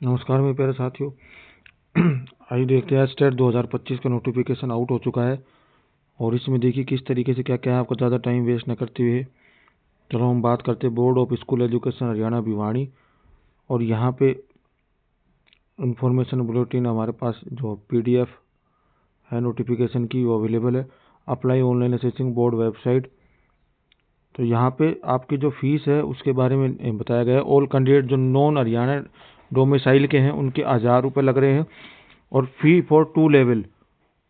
नमस्कार मेरे प्यारे साथियों। आइए देखते हैं स्टेट 2025 का नोटिफिकेशन आउट हो चुका है और इसमें देखिए किस तरीके से क्या क्या है। आपको ज़्यादा टाइम वेस्ट न करते हुए चलो हम बात करते हैं board of school education Haryana Bhiwani. और यहाँ पे इंफॉर्मेशन बुलेटिन हमारे पास जो PDF है नोटिफिकेशन की वो अवेलेबल है। Apply online assessing board website. तो यहाँ पे आपकी जो फीस है उसके बारे में बताया गया है। ऑल कैंडिडेट जो नॉन हरियाणा डोमिसाइल के हैं उनके 1000 रुपये लग रहे हैं। और फी फॉर 2 लेवल,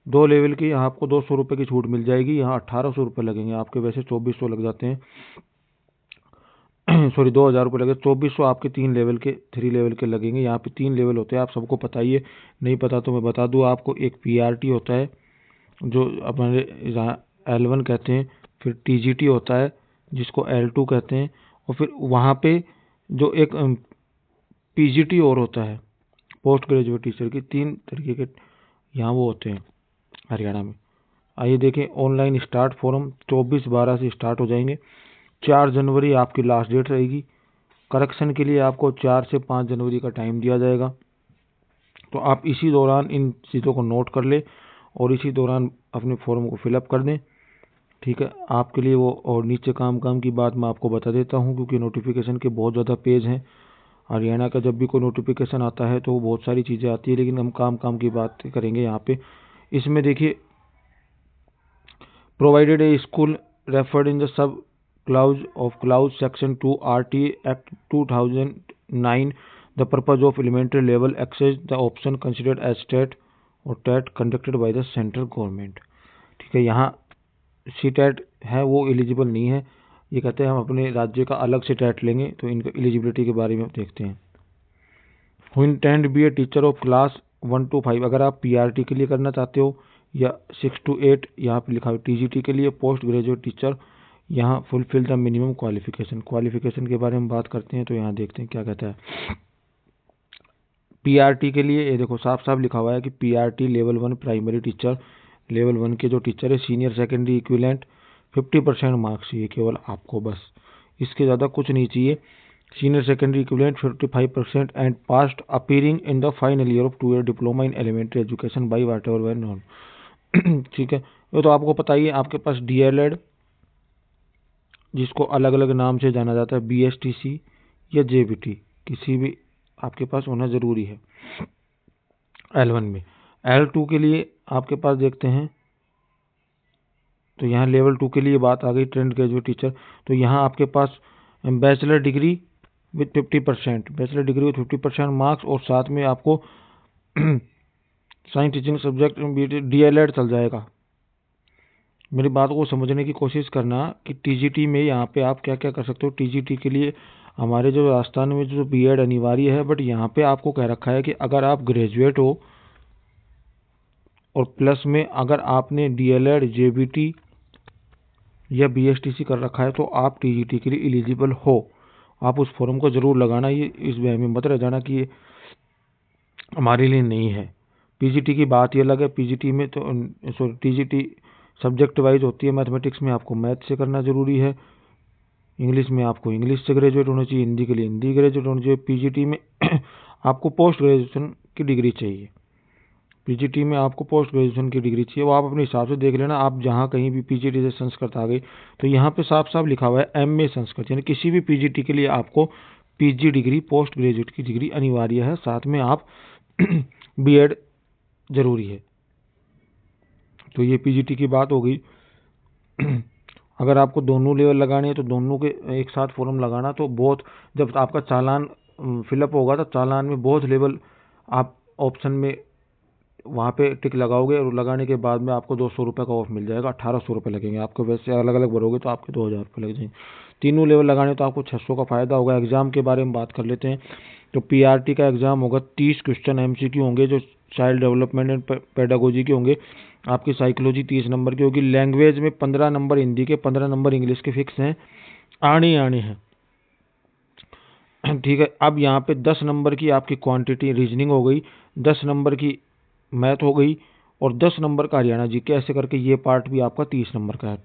2 लेवल की यहाँ आपको 200 रुपये की छूट मिल जाएगी। यहाँ 1800 रुपये लगेंगे आपके, वैसे 2400 लग जाते हैं। सॉरी 2000 रुपये लगे, 2400 आपके 3 लेवल के 3 लेवल के लगेंगे। यहाँ पे 3 लेवल होते हैं, आप सबको पता ही है, नहीं पता तो मैं बता दूँ आपको। एक PRT होता है जो अपने L1 कहते हैं, फिर TGT होता है जिसको L2 कहते हैं, और फिर वहाँ पे जो एक PGT और होता है पोस्ट ग्रेजुएट टीचर की। 3 तरीके के यहाँ वो होते हैं हरियाणा में। आइए देखें ऑनलाइन स्टार्ट फॉर्म 24/12 से स्टार्ट हो जाएंगे। 4 जनवरी आपकी लास्ट डेट रहेगी। करेक्शन के लिए आपको 4 से 5 जनवरी का टाइम दिया जाएगा। तो आप इसी दौरान इन चीज़ों को नोट कर ले और इसी दौरान अपने फॉर्म को फिलअप कर दें। ठीक है, आपके लिए वो। और नीचे काम की बात मैं आपको बता देता हूँ, क्योंकि नोटिफिकेशन के बहुत ज़्यादा पेज हैं। हरियाणा का जब भी कोई नोटिफिकेशन आता है तो बहुत सारी चीज़ें आती है, लेकिन हम काम की बात करेंगे यहाँ पे। इसमें देखिए, provided a school referred in the sub clause of clause section 2 RT Act 2009, the purpose of elementary level access the option considered as state or TET conducted by the central government। ठीक है, यहाँ CTET है वो eligible नहीं है। ये कहते हैं हम अपने राज्य का अलग से TET लेंगे। तो इनका एलिजिबिलिटी के बारे में देखते हैं। who intend to be a teacher of class 1 to 5, अगर आप PRT के लिए करना चाहते हो, या 6 to 8 यहाँ पे लिखा हुआ TGT के लिए पोस्ट ग्रेजुएट टीचर, यहाँ फुलफिल द मिनिमम क्वालिफिकेशन के बारे में बात करते हैं। तो यहाँ देखते हैं क्या कहता है। PRT के लिए ये देखो साफ साफ लिखा हुआ है कि PRT level 1 primary teacher, level 1 के जो टीचर है, सीनियर सेकेंडरी इक्विवेलेंट 50% मार्क्स चाहिए केवल आपको, बस इसके ज़्यादा कुछ नहीं चाहिए। Senior secondary equivalent 55% and past appearing in the final year of 2 year diploma in elementary education by whatever when known. ठीक है, ये तो आपको पता ही है। आपके पास DLED, जिसको अलग अलग नाम से जाना जाता है, BSTC या JBT, किसी भी आपके पास होना ज़रूरी है L1 में। L2 के लिए आपके पास देखते हैं, तो यहाँ लेवल 2 के लिए बात आ गई, ट्रेंड ग्रेजुएट टीचर। तो यहाँ आपके पास बैचलर डिग्री विथ 50% मार्क्स, और साथ में आपको साइंस टीचिंग सब्जेक्ट DLED चल जाएगा। मेरी बात को समझने की कोशिश करना कि TGT में यहाँ पे आप क्या क्या कर सकते हो। TGT के लिए हमारे जो राजस्थान में जो B.Ed अनिवार्य है, बट यहाँ पे आपको कह रखा है कि अगर आप ग्रेजुएट हो और प्लस में अगर आपने DLED, JBT या BSTC कर रखा है तो आप TGT के लिए एलिजिबल हो। आप उस फॉर्म को ज़रूर लगाना। ये इस वह में मत रह जाना कि ये हमारे लिए नहीं है। PGT की बात ही अलग है। PGT में तो TGT सब्जेक्ट वाइज होती है। मैथमेटिक्स में आपको मैथ से करना ज़रूरी है, इंग्लिश में आपको इंग्लिश से ग्रेजुएट होना चाहिए, हिंदी के लिए हिंदी ग्रेजुएट होना चाहिए। PGT में आपको पोस्ट ग्रेजुएशन की डिग्री चाहिए। PGT में आपको पोस्ट ग्रेजुएशन की डिग्री चाहिए, वो आप अपने हिसाब से देख लेना। आप जहाँ कहीं भी PGT से संस्कृत आ गई तो यहाँ पे साफ साफ लिखा हुआ है MA संस्कृत, यानी किसी भी PGT के लिए आपको PG डिग्री, पोस्ट ग्रेजुएट की डिग्री अनिवार्य है। साथ में आप B.Ed जरूरी है। तो ये PGT की बात हो गई। अगर आपको दोनों लेवल लगाने हैं तो दोनों के एक साथ फॉर्म लगाना। तो बहुत, जब आपका चालान फिलअप होगा तो चालान में बहुत लेवल आप ऑप्शन में वहाँ पे टिक लगाओगे, और लगाने के बाद में आपको 200 रुपये का ऑफ मिल जाएगा। 1800 रुपये लगेंगे आपको, वैसे अलग अलग भरोगे तो आपके 2000 रुपये लग जाएंगे। तीनों लेवल लगाने तो आपको 600 का फ़ायदा होगा। एग्ज़ाम के बारे में बात कर लेते हैं। तो PRT का एग्ज़ाम होगा, 30 क्वेश्चन MCQ होंगे जो चाइल्ड डेवलपमेंट एंड पेडागोजी के होंगे। आपकी साइकोलॉजी 30 नंबर की होगी। लैंग्वेज में 15 नंबर हिंदी के, 15 नंबर इंग्लिश के फिक्स हैं, आनी हैं। ठीक है, अब यहाँ पे 10 नंबर की आपकी क्वांटिटी रीजनिंग हो गई, 10 नंबर की मैथ हो गई, और 10 नंबर का हरियाणा जीके, ऐसे करके ये पार्ट भी आपका 30 नंबर का है।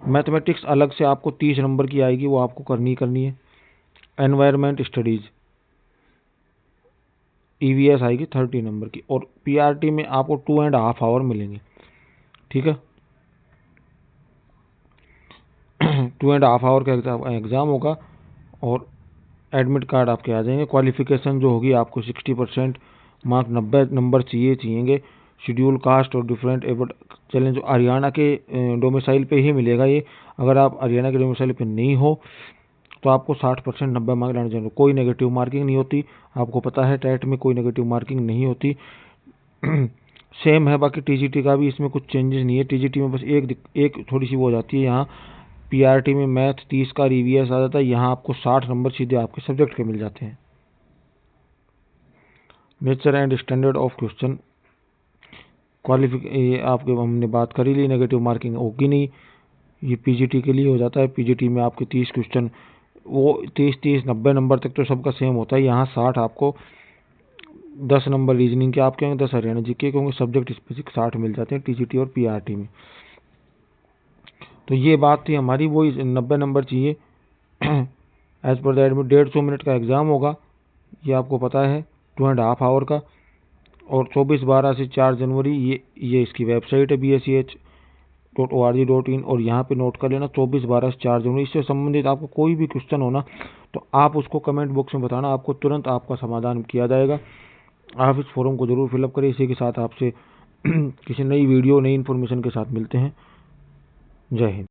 मैथमेटिक्स अलग से आपको 30 नंबर की आएगी, वो आपको करनी है। एनवायरनमेंट स्टडीज़ EVS आएगी 30 नंबर की, और PRT में आपको 2.5 आवर मिलेंगे। ठीक है, 2.5 आवर का एग्ज़ाम होगा और एडमिट कार्ड आपके आ जाएंगे। क्वालिफिकेशन जो होगी आपको 60% मार्क 90 नंबर चाहिएंगे। शेड्यूल कास्ट और डिफरेंट एबल चैलेंज जो हरियाणा के डोमिसाइल पे ही मिलेगा ये। अगर आप हरियाणा के डोमिसाइल पे नहीं हो तो आपको 60% 90 मार्क लाने चाहिए। कोई नेगेटिव मार्किंग नहीं होती, आपको पता है टेट में कोई नेगेटिव मार्किंग नहीं होती। सेम है, बाकी TGT का भी इसमें कुछ चेंजेस नहीं है। TGT में बस एक थोड़ी सी वो हो जाती है, यहाँ PRT में मैथ 30 का EVS आ जाता है, यहाँ आपको 60 नंबर सीधे आपके सब्जेक्ट के मिल जाते हैं। Nature and standard of question ये आपके हमने बात करी ली, नेगेटिव मार्किंग होगी नहीं, ये PGT के लिए हो जाता है। PGT में आपके 30 क्वेश्चन, वो 30 90 नंबर तक तो सबका सेम होता है। यहाँ 60 आपको 10 नंबर रीजनिंग के आपके होंगे, 10 हरियाणा जीके के होंगे, सब्जेक्ट स्पेसिफिक 60 मिल जाते हैं TGT और PRT में। तो ये बात थी हमारी, वही 90 नंबर चाहिए। एज पर दैट में 150 मिनट का एग्ज़ाम होगा, ये आपको पता है, 2.5 आवर का। और 24/12 से 4 जनवरी ये इसकी वेबसाइट है bseh.org.in, और यहाँ पे नोट कर लेना 24/12 से 4 जनवरी। इससे संबंधित आपको कोई भी क्वेश्चन होना तो आप उसको कमेंट बॉक्स में बताना, आपको तुरंत आपका समाधान किया जाएगा। आप इस फॉर्म को जरूर फिलअप करें। इसी के साथ आपसे किसी नई वीडियो नई इन्फॉर्मेशन के साथ मिलते हैं। जय हिंद।